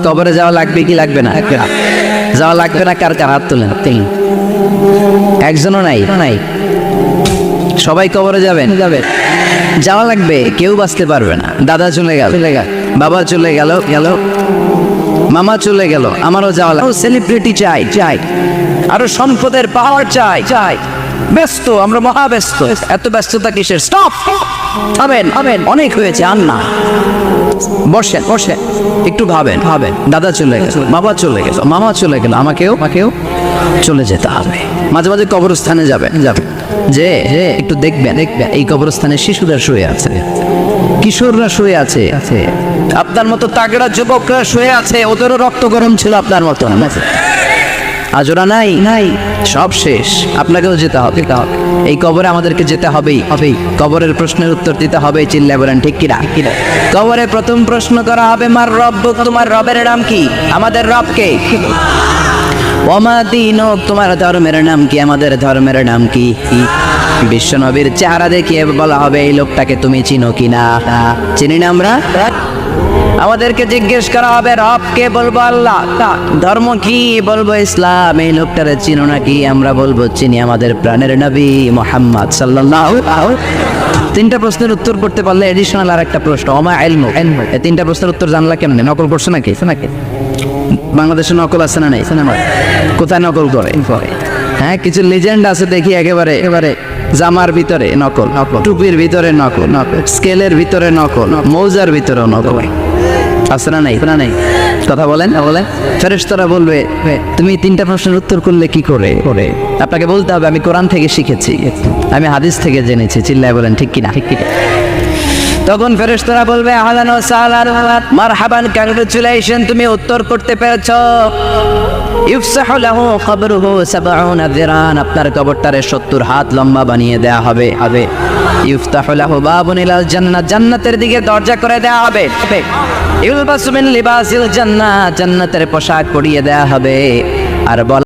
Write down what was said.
কবরে যাওয়া লাগবে কি লাগবে না? যাওয়া লাগবে না, কার কার হাত তোলেন? একজনও নাই নাই সবাই কবরে যাবেন? যাওয়া লাগবে, কেউ বাঁচতে পারবে না। দাদা চলে গেল, বাবা চলে গেল, মামা চলে গেল, আমারও যাওয়া লাগবে। সেলিব্রিটি চাই, আরো সম্পদের পাওয়ার চাই। ব্যস্ত, আমরা মহা ব্যস্ত। এত ব্যস্ততা কিসের? স্টপ, থামেন, অনেক হয়েছে, আর না। বসেন, একটু ভাবেন। দাদা চলে গেল, বাবা চলে গেল, মামা চলে গেল, আমাকেও চলে যেতে হবে। মাঝে মাঝে কবরস্থানে যাবেন, যে একটু দেখবেন এই কবরস্থানে শিশুরা শুয়ে আছে, কিশোররা শুয়ে আছে, আপনার মতো তাগড়া যুবকরা শুয়ে আছে, ওদেরও রক্ত গরম ছিল আপনার মতো। আজরা নাই, সব শেষ। আপনাকেও যেতে হবে। এই কবরে আমাদেরকে যেতে হবেই। কবরের প্রশ্নের উত্তর দিতে হবে। চিল্লায় বলেন ঠিক কিনা? কবরে প্রথম প্রশ্ন করা হবে, মার রব্বুক, তোমার রবের নাম কি? আমাদের রব কে? ওমা দীনুক, তোমার ধর্মের নাম কি? আমাদের ধর্মের নাম কি? বিশ্বনবীর চেহারা দেখিয়ে বলা হবে, এই লোকটাকে তুমি চিনো কিনা? চিনি না আমরা? আমাদেরকে জিজ্ঞেস করা হবে, রব কে? বলবো আল্লাহ। ধর্ম কি? বলবো ইসলাম। এই লোকটারে চিনো নাকি? আমরা বলবো চিনি, আমাদের প্রাণের নবী মুহাম্মদ সাল্লাল্লাহু আলাইহি। তিনটা প্রশ্নের উত্তর করতে পারলে এডিশনাল আর একটা প্রশ্ন, ওমা ইলমুক। এই তিনটা প্রশ্নের উত্তর জানলা কেন? নকল করছে নাকি? বাংলাদেশে নকল আছে না? নাই। কোথায় নকল করে? হ্যাঁ, কিছু লেজেন্ড আছে দেখি, একেবারে জামার ভিতরে নকল, টুপির ভিতরে নকল, স্কেলের ভিতরে নকল, মৌজার ভিতরে নকল। আছে না? নাই। কথা বলেন। ফেরেশতারা বলবে, তুমি তিনটা প্রশ্নের উত্তর করলে কি করে? আপনাকে বলতে হবে, আমি কোরআন থেকে শিখেছি, আমি হাদিস থেকে জেনেছি। চিল্লায় বলেন ঠিক কিনা? তখন ফেরেশতারা বলবে, আহলান ওয়া সাহলান, মারহাবান, কংগ্রাচুলেশন, তুমি উত্তর করতে পেরেছো। ইফসাহু লাহু কবরুহু ৭০ যিরান, আপনার কবরটারে ৭০ হাত লম্বা বানিয়ে দেয়া হবে। ইফতাহু লাহু বাবুন ইলাল জান্নাহ, জান্নাতের দিকে দরজা করে দেয়া হবে। ইউলবাসু মিন লিবাসিল জান্নাহ, জান্নাতের পোশাক পরিয়ে দেয়া হবে। আর